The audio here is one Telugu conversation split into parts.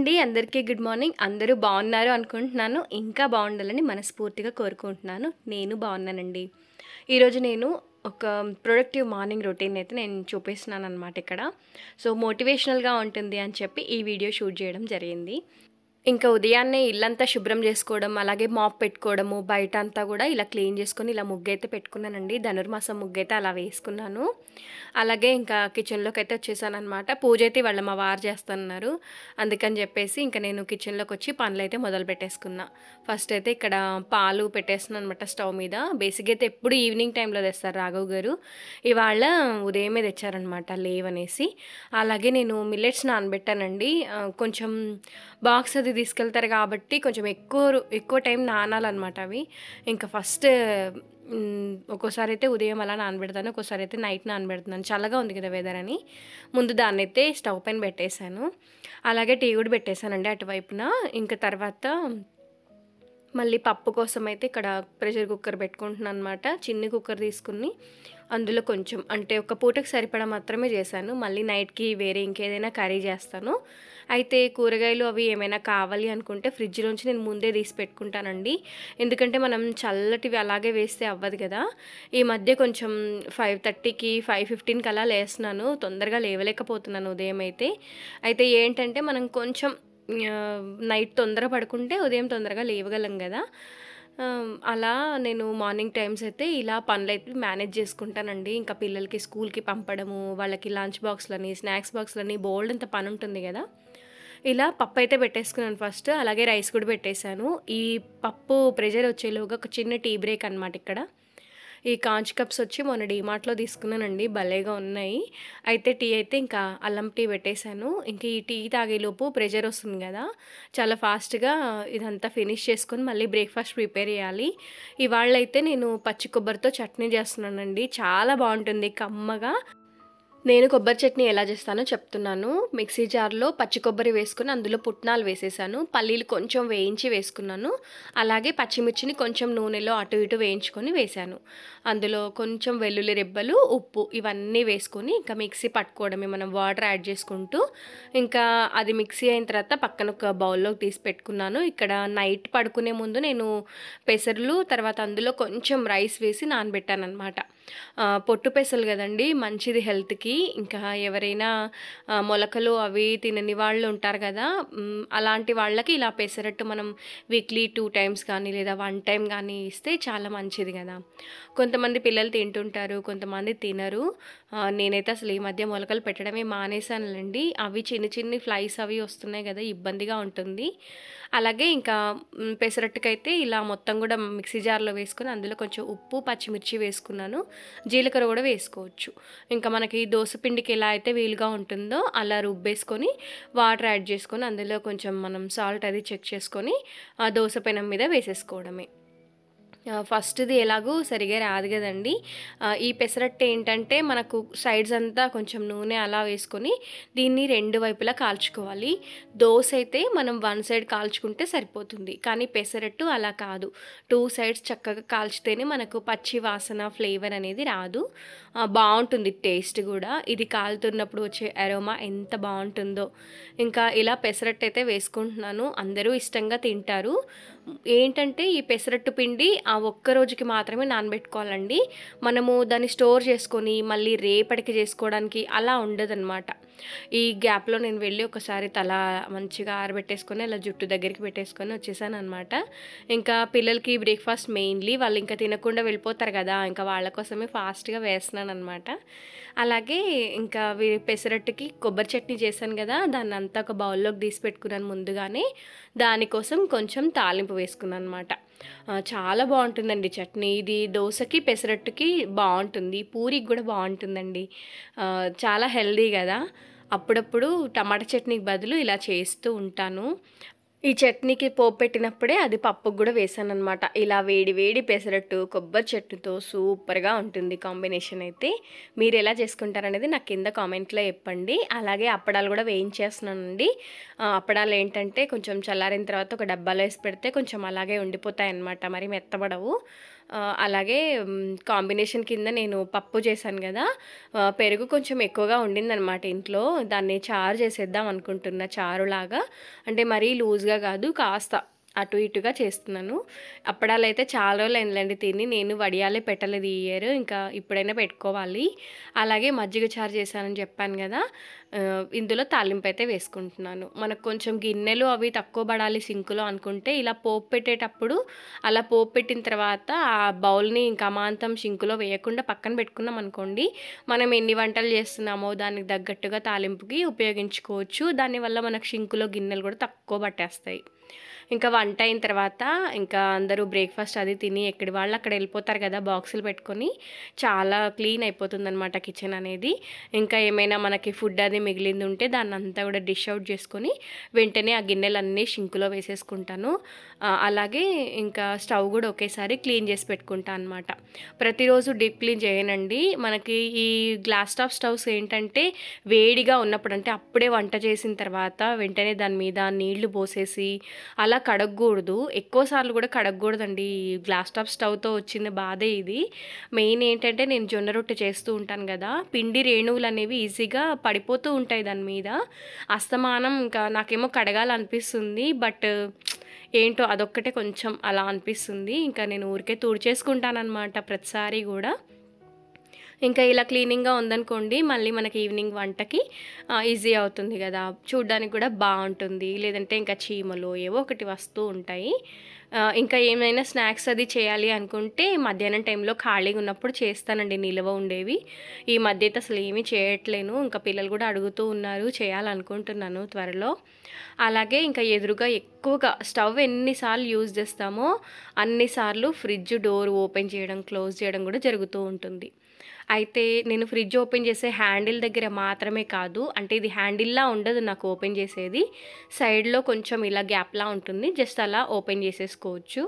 అండి. అందరికీ గుడ్ మార్నింగ్. అందరూ బాగున్నారు అనుకుంటున్నాను. ఇంకా బాగుండాలని మనస్ఫూర్తిగా కోరుకుంటున్నాను. నేను బాగున్నానండి. ఈరోజు నేను ఒక ప్రొడక్టివ్ మార్నింగ్ రొటీన్ అయితే నేను చూపిస్తున్నాననమాట ఇక్కడ. సో, మోటివేషనల్‌గా ఉంటుంది అని చెప్పి ఈ వీడియో షూట్ చేయడం జరిగింది. ఇంకా ఉదయాన్నే ఇల్లంతా శుభ్రం చేసుకోవడం, అలాగే మాప్ పెట్టుకోవడము, బయటంతా కూడా ఇలా క్లీన్ చేసుకొని ఇలా ముగ్గైతే పెట్టుకున్నానండి. ధనుర్మాసం ముగ్గైతే అలా వేసుకున్నాను. అలాగే ఇంకా కిచెన్‌లోకైతే వచ్చేసాననమాట. పూజ అయితే ఇవాళ మా వారు చేస్తన్నారు. అందుకని చెప్పేసి ఇంక నేను కిచెన్‌లోకి వచ్చి పనులైతే మొదలు పెట్టేసుకున్నా. ఫస్ట్ అయితే ఇక్కడ పాలు పెట్టేస్తున్నాను అనమాట స్టవ్ మీద. బేసిక్‌గా అయితే ఎప్పుడు ఈవినింగ్ టైంలో తెస్తారు రాఘవ్ గారు. ఇవాళ ఉదయమే తెచ్చారనమాట లేవనేసి. అలాగే నేను మిల్లెట్స్ నానబెట్టానండి. కొంచెం బాక్స్ అది తీసుకెళ్తారు కాబట్టి కొంచెం ఎక్కువ టైం నానాలన్నమాట అవి. ఇంకా ఫస్ట్ ఒక్కోసారి అయితే ఉదయం అలా నానబెడతాను, ఒక్కోసారి అయితే నైట్ నానబెడుతున్నాను. చల్లగా ఉంది కదా వెదర్ అని. ముందు దాన్నైతే స్టవ్ పైన పెట్టేశాను. అలాగే టీ కూడా పెట్టేశానండి అటువైపున. ఇంకా తర్వాత మళ్ళీ పప్పు కోసం అయితే ఇక్కడ ప్రెషర్ కుక్కర్ పెట్టుకుంటున్నాను అనమాట. చిన్ని కుక్కర్ తీసుకుని అందులో కొంచెం అంటే ఒక పూటకి సరిపడా మాత్రమే చేశాను. మళ్ళీ నైట్కి వేరే ఇంకేదైనా కర్రీ చేస్తాను. అయితే కూరగాయలు అవి ఏమైనా కావాలి అనుకుంటే ఫ్రిడ్జ్లోంచి నేను ముందే తీసి పెట్టుకుంటానండి. ఎందుకంటే మనం చల్లటివి అలాగే వేస్తే అవ్వదు కదా. ఈ మధ్య కొంచెం 5:30కి 5:15కి అలా లేస్తున్నాను. తొందరగా లేవలేకపోతున్నాను ఉదయం అయితే. అయితే ఏంటంటే మనం కొంచెం నైట్ తొందర పడుకుంటే ఉదయం తొందరగా లేవగలం కదా. అలా నేను మార్నింగ్ టైమ్స్ అయితే ఇలా పనులైతే మేనేజ్ చేసుకుంటానండి. ఇంకా పిల్లలకి స్కూల్కి పంపడము, వాళ్ళకి లంచ్ బాక్స్లని, స్నాక్స్ బాక్స్లని బోల్డంత పని ఉంటుంది కదా. ఇలా పప్పు అయితే పెట్టేసుకున్నాను ఫస్ట్. అలాగే రైస్ కూడా పెట్టేశాను. ఈ పప్పు ప్రెషర్ వచ్చేలోగా ఒక చిన్న టీ బ్రేక్ అనమాట ఇక్కడ. ఈ కాంచ్ కప్స్ వచ్చి మొన్న డీమార్ట్‌లో తీసుకున్నానండి. భలేగా ఉన్నాయి. అయితే టీ అయితే ఇంకా అల్లం టీ పెట్టేశాను. ఇంక ఈ టీ తాగేలోపు ప్రెషర్ వస్తుంది కదా. చాలా ఫాస్ట్‌గా ఇదంతా ఫినిష్ చేసుకొని మళ్ళీ బ్రేక్‌ఫాస్ట్ ప్రిపేర్ చేయాలి. ఇవాళైతే నేను పచ్చి కొబ్బరితో చట్నీ చేస్తున్నానండి. చాలా బాగుంటుంది కమ్మగా. నేను కొబ్బరి చట్నీ ఎలా చేస్తానో చెప్తున్నాను. మిక్సీ జార్లో పచ్చి కొబ్బరి వేసుకుని అందులో పుట్నాలు వేసేసాను. పల్లీలు కొంచెం వేయించి వేసుకున్నాను. అలాగే పచ్చిమిర్చిని కొంచెం నూనెలో అటు ఇటు వేయించుకొని వేశాను. అందులో కొంచెం వెల్లుల్లి రెబ్బలు, ఉప్పు ఇవన్నీ వేసుకొని ఇంకా మిక్సీ పట్టుకోవడమే, మనం వాటర్ యాడ్ చేసుకుంటూ. ఇంకా అది మిక్సీ అయిన తర్వాత పక్కన ఒక బౌల్లోకి తీసి పెట్టుకున్నాను. ఇక్కడ నైట్ పడుకునే ముందు నేను పెసర్లు, తర్వాత అందులో కొంచెం రైస్ వేసి నానబెట్టాను అనమాట. పొట్టు పెసలు కదండి, మంచిది హెల్త్కి. ఇంకా ఎవరైనా మొలకలు అవి తినని వాళ్ళు ఉంటారు కదా, అలాంటి వాళ్ళకి ఇలా పెసరట్టు మనం వీక్లీ 2 టైమ్స్ కానీ లేదా 1 టైం కానీ ఇస్తే చాలా మంచిది కదా. కొంతమంది పిల్లలు తింటుంటారు, కొంతమంది తినరు. నేనైతే అసలు ఈ మధ్య మొలకలు పెట్టడమే మానేశానులేండి. అవి చిన్ని చిన్ని ఫ్లైస్ అవి వస్తున్నాయి కదా, ఇబ్బందిగా ఉంటుంది. అలాగే ఇంకా పెసరట్టుకైతే ఇలా మొత్తం కూడా మిక్సీ జార్లో వేసుకొని అందులో కొంచెం ఉప్పు, పచ్చిమిర్చి వేసుకున్నాను. జీలకర్ర కూడా వేసుకోవచ్చు. ఇంకా మనకి దోసపిండికి ఎలా అయితే వీలుగా ఉంటుందో అలా రుబ్బేసుకొని వాటర్ యాడ్ చేసుకొని అందులో కొంచెం మనం సాల్ట్ అది చెక్ చేసుకొని ఆ దోస పెనం మీద వేసేసుకోవడమే. ఫస్ట్‌ది ఎలాగో సరిగ్గా రాదు కదండీ. ఈ పెసరట్టు ఏంటంటే మనకు సైడ్స్ అంతా కొంచెం నూనె అలా వేసుకొని దీన్ని 2 వైపులా కాల్చుకోవాలి. దోస అయితే మనం 1 సైడ్ కాల్చుకుంటే సరిపోతుంది. కానీ పెసరట్టు అలా కాదు. 2 సైడ్స్ చక్కగా కాల్చితేనే మనకు పచ్చి వాసన, ఫ్లేవర్ అనేది రాదు. బావుంటుంది టేస్ట్ కూడా. ఇది కాలుతున్నప్పుడు వచ్చే అరోమా ఎంత బావుంటుందో. ఇంకా ఇలా పెసరట్టు అయితే వేసుకుంటున్నాను. అందరూ ఇష్టంగా తింటారు. ఏంటంటే ఈ పెసరట్టు పిండి ఆ ఒక్క రోజుకి మాత్రమే నానబెట్టుకోవాలండి. మనము దాన్ని స్టోర్ చేసుకొని మళ్ళీ రేపటికి చేసుకోవడానికి అలా ఉండదన్నమాట. ఈ గ్యాప్‌లో నేను వెళ్ళి ఒకసారి తల మంచిగా ఆరబెట్టేసుకొని అలా జుట్టు దగ్గరికి పెట్టేసుకొని వచ్చేసాననమాట. ఇంకా పిల్లలకి బ్రేక్‌ఫాస్ట్ మెయిన్‌లీ వాళ్ళు ఇంకా తినకుండా వెళ్ళిపోతారు కదా, ఇంకా వాళ్ళ కోసమే ఫాస్ట్‌గా వేస్తున్నాననమాట. అలాగే ఇంకా పెసరట్టుకి కొబ్బరి చట్నీ చేశాను కదా, దాన్నంతా ఒక బౌల్లోకి తీసి పెట్టుకున్నాను ముందుగానే. దానికోసం కొంచెం తాలింపు వేసుకున్నాను అనమాట. చాలా బాగుంటుందండి చట్నీ. ఇది దోసకి, పెసరట్టుకి బాగుంటుంది. పూరికి కూడా బాగుంటుందండి. చాలా హెల్దీ కదా. అప్పుడప్పుడు టమాటా చట్నీకి బదులు ఇలా చేస్తూ ఉంటాను. ఈ చట్నీకి పోపు పెట్టినప్పుడే అది పప్పుకు కూడా వేసాననమాట. ఇలా వేడి వేడి పెసరట్టు కొబ్బరి చట్నీతో సూపర్‌గా ఉంటుంది కాంబినేషన్ అయితే. మీరు ఎలా చేసుకుంటారనేది నాకు కింద కామెంట్‌లో చెప్పండి. అలాగే అప్పడాలు కూడా వేయించేస్తున్నానండి. అప్పడాలు ఏంటంటే కొంచెం చల్లారిన తర్వాత ఒక డబ్బాలో వేసి పెడితే కొంచెం అలాగే ఉండిపోతాయన్నమాట, మరి మెత్తబడవు. అలాగే కాంబినేషన్ కింద నేను పప్పు చేశాను కదా, పెరుగు కొంచెం ఎక్కువగా ఉండిందనమాట ఇంట్లో. దాన్ని చారు చేసేద్దాం అనుకుంటున్నా, చారులాగా. అంటే మరీ లూజ్గా కాదు, కాస్త అటు ఇటుగా చేస్తున్నాను. అప్పడాలైతే చాలా రోజులైందిలేండి తిని. నేను వడియాలే పెట్టలేదు ఈ ఇయర్. ఇంకా ఇప్పుడైనా పెట్టుకోవాలి. అలాగే మజ్జిగ చారు చేశానని చెప్పాను కదా, ఇందులో తాలింపైతే వేసుకుంటున్నాను. మనకు కొంచెం గిన్నెలు అవి తక్కువ పడాలి సింకులో అనుకుంటే, ఇలా పోపు పెట్టేటప్పుడు అలా పోపు పెట్టిన తర్వాత ఆ బౌల్ని ఇంకా అమాంతం సింకులో వేయకుండా పక్కన పెట్టుకున్నాం అనుకోండి, మనం ఎన్ని వంటలు చేస్తున్నామో దానికి తగ్గట్టుగా తాలింపుకి ఉపయోగించుకోవచ్చు. దానివల్ల మనకు సింకులో గిన్నెలు కూడా తక్కువ పట్టేస్తాయి. ఇంకా వంట అయిన తర్వాత ఇంకా అందరూ బ్రేక్ఫాస్ట్ అది తిని ఎక్కడి వాళ్ళు అక్కడ వెళ్ళిపోతారు కదా బాక్సులు పెట్టుకొని. చాలా క్లీన్ అయిపోతుందన్నమాట కిచెన్ అనేది. ఇంకా ఏమైనా మనకి ఫుడ్ అది మిగిలింది ఉంటే దాన్ని అంతా కూడా డిష్ అవుట్ చేసుకొని వెంటనే ఆ గిన్నెలన్నీ షింకులో వేసేసుకుంటాను. అలాగే ఇంకా స్టవ్ కూడా ఒకేసారి క్లీన్ చేసి పెట్టుకుంటాను అనమాట. ప్రతిరోజు డీప్ క్లీన్ చేయనండి. మనకి ఈ గ్లాస్ టాప్ స్టవ్స్ ఏంటంటే వేడిగా ఉన్నప్పుడు, అంటే అప్పుడే వంట చేసిన తర్వాత వెంటనే దాని మీద నీళ్లు పోసేసి అలా కడగకూడదు. ఎక్కువసార్లు కూడా కడగకూడదండి. గ్లాస్ టాప్ స్టవ్తో వచ్చిన బాధే ఇది. మెయిన్ ఏంటంటే నేను జొన్న రొట్టె చేస్తూ ఉంటాను కదా, పిండి రేణువులు అనేవి ఈజీగా పడిపోతూ ఉంటాయి దాని మీద. అస్తమానం ఇంకా నాకేమో కడగాలనిపిస్తుంది, బట్ ఏంటో అదొక్కటే కొంచెం అలా అనిపిస్తుంది. ఇంకా నేను ఊరికే తుడిచేసుకుంటానన్నమాట ప్రతిసారి కూడా. ఇంకా ఇలా క్లీనింగ్గా ఉందనుకోండి, మళ్ళీ మనకి ఈవినింగ్ వంటకి ఈజీ అవుతుంది కదా, చూడ్డానికి కూడా బాగుంటుంది. లేదంటే ఇంకా చీమలు ఏవో ఒకటి వస్తూ ఉంటాయి. ఇంకా ఏమైనా స్నాక్స్ అది చేయాలి అనుకుంటే మధ్యాహ్నం టైంలో ఖాళీగా ఉన్నప్పుడు చేస్తానండి, నిల్వ ఉండేవి. ఈ మధ్య అయితే అసలు ఏమీ చేయట్లేను. ఇంకా పిల్లలు కూడా అడుగుతూ ఉన్నారు, చేయాలనుకుంటున్నాను త్వరలో. అలాగే ఇంకా ఎదురుగా ఎక్కువగా స్టవ్ ఎన్నిసార్లు యూజ్ చేస్తామో అన్నిసార్లు ఫ్రిడ్జ్ డోర్ ఓపెన్ చేయడం, క్లోజ్ చేయడం కూడా జరుగుతూ ఉంటుంది. అయితే నేను ఫ్రిడ్జ్ ఓపెన్ చేసే హ్యాండిల్ దగ్గర మాత్రమే కాదు, అంటే ఇది హ్యాండిల్లా ఉండదు నాకు ఓపెన్ చేసేది, సైడ్లో కొంచెం ఇలా గ్యాప్లా ఉంటుంది, జస్ట్ అలా ఓపెన్ చేసేసుకోవచ్చు.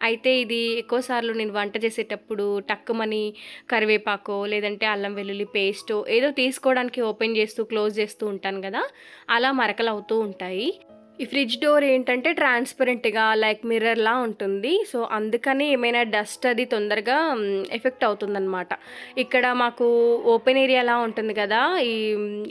అయితే ఇది ఎక్కువసార్లు నేను వంట చేసేటప్పుడు టక్కుమని కరివేపాకో లేదంటే అల్లం వెల్లుల్లి పేస్టో ఏదో తీసుకోవడానికి ఓపెన్ చేస్తూ క్లోజ్ చేస్తూ ఉంటాను కదా, అలా మరకలు అవుతూ ఉంటాయి. ఈ ఫ్రిడ్జ్ డోర్ ఏంటంటే ట్రాన్స్పరెంట్గా లైక్ మిర్రర్లా ఉంటుంది. సో అందుకని ఏమైనా డస్ట్ అది తొందరగా ఎఫెక్ట్ అవుతుందన్నమాట. ఇక్కడ మాకు ఓపెన్ ఏరియాలా ఉంటుంది కదా,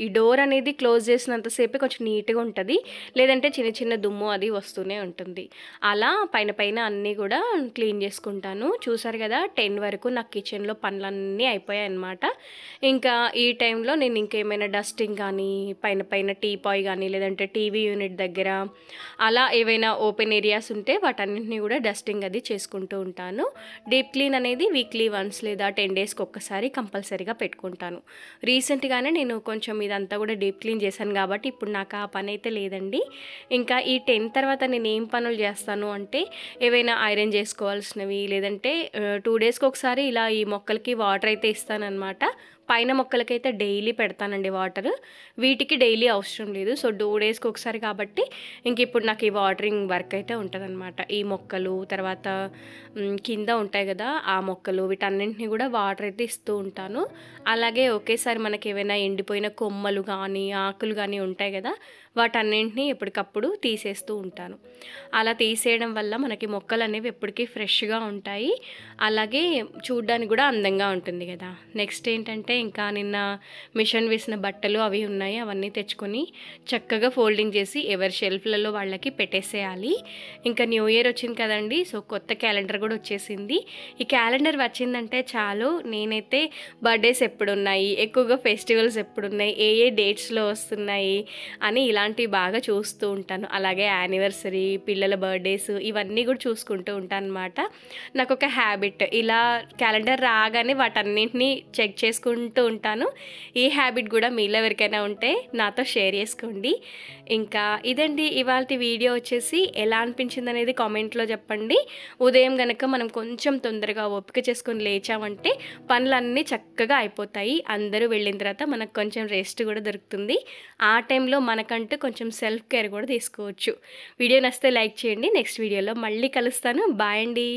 ఈ డోర్ అనేది క్లోజ్ చేసినంతసేపే కొంచెం నీట్గా ఉంటుంది, లేదంటే చిన్న చిన్న దుమ్ము అది వస్తూనే ఉంటుంది. అలా పైన పైన అన్నీ కూడా క్లీన్ చేసుకుంటాను. చూసారు కదా 10 వరకు నాకు కిచెన్లో పనులన్నీ అయిపోయాయి అన్నమాట. ఇంకా ఈ టైంలో నేను ఇంకేమైనా డస్టింగ్ కానీ పైన పైన టీపాయ్ కానీ లేదంటే టీవీ యూనిట్ దగ్గర అలా ఏవైనా ఓపెన్ ఏరియాస్ ఉంటే వాటన్నింటినీ కూడా డస్టింగ్ అది చేసుకుంటూ ఉంటాను. డీప్ క్లీన్ అనేది వీక్లీ వన్స్ లేదా 10 డేస్కి ఒక్కసారి కంపల్సరీగా పెట్టుకుంటాను. రీసెంట్గానే నేను కొంచెం ఇదంతా కూడా డీప్ క్లీన్ చేశాను కాబట్టి ఇప్పుడు నాకు ఆ పని అయితే లేదండి. ఇంకా ఈ 10 తర్వాత నేను ఏం పనులు చేస్తాను అంటే, ఏవైనా ఐరన్ చేసుకోవాల్సినవి లేదంటే 2 డేస్కి ఒకసారి ఇలా ఈ మొక్కలకి వాటర్ అయితే ఇస్తానన్నమాట. పైన మొక్కలకైతే డైలీ పెడతానండి వాటర్, వీటికి డైలీ అవసరం లేదు. సో 2 డేస్కి ఒకసారి కాబట్టి ఇంక ఇప్పుడు నాకు ఈ వాటరింగ్ వర్క్ అయితే ఉంటుందన్నమాట. ఈ మొక్కలు తర్వాత కింద ఉంటాయి కదా ఆ మొక్కలు, వీటన్నింటినీ కూడా వాటర్ అయితే ఇస్తూ ఉంటాను. అలాగే ఒకేసారి మనకి ఏమైనా ఎండిపోయిన కొమ్మలు కానీ ఆకులు కానీ ఉంటాయి కదా, వాటన్నింటినీ ఎప్పటికప్పుడు తీసేస్తూ ఉంటాను. అలా తీసేయడం వల్ల మనకి మొక్కలు అనేవి ఎప్పటికీ ఫ్రెష్గా ఉంటాయి, అలాగే చూడ్డానికి కూడా అందంగా ఉంటుంది కదా. నెక్స్ట్ ఏంటంటే ఇంకా నిన్న మిషన్ వేసిన బట్టలు అవి ఉన్నాయి, అవన్నీ తెచ్చుకొని చక్కగా ఫోల్డింగ్ చేసి ఎవరి షెల్ఫ్లలో వాళ్ళకి పెట్టేసేయాలి. ఇంకా న్యూ ఇయర్ వచ్చింది కదండి, సో కొత్త క్యాలెండర్ కూడా వచ్చేసింది. ఈ క్యాలెండర్ వచ్చిందంటే చాలు, నేనైతే బర్త్డేస్ ఎప్పుడున్నాయి, ఎక్కువగా ఫెస్టివల్స్ ఎప్పుడున్నాయి, ఏ ఏ డేట్స్లో వస్తున్నాయి అని ఇలాంటివి బాగా చూస్తూ ఉంటాను. అలాగే యానివర్సరీ, పిల్లల బర్త్డేస్ ఇవన్నీ కూడా చూసుకుంటూ ఉంటాను అనమాట. నాకు ఒక హ్యాబిట్, ఇలా క్యాలెండర్ రాగానే వాటన్నింటినీ చెక్ చేసుకుంటూ ఉంటాను. ఈ హ్యాబిట్ కూడా మీలో ఎవరికైనా ఉంటే నాతో షేర్ చేసుకోండి. ఇంకా ఇదండి ఇవాళ వీడియో వచ్చేసి, ఎలా అనిపించింది అనేది కామెంట్లో చెప్పండి. ఉదయం కనుక మనం కొంచెం తొందరగా ఓపిక చేసుకొని లేచామంటే పనులన్నీ చక్కగా అయిపోతాయి. అందరూ వెళ్ళిన తర్వాత మనకు కొంచెం రెస్ట్ కూడా దొరుకుతుంది. ఆ టైంలో మనకంటూ కొంచెం సెల్ఫ్ కేర్ కూడా తీసుకోవచ్చు. వీడియో నచ్చితే లైక్ చేయండి. నెక్స్ట్ వీడియోలో మళ్ళీ కలుస్తాను. బాయ్ అండి.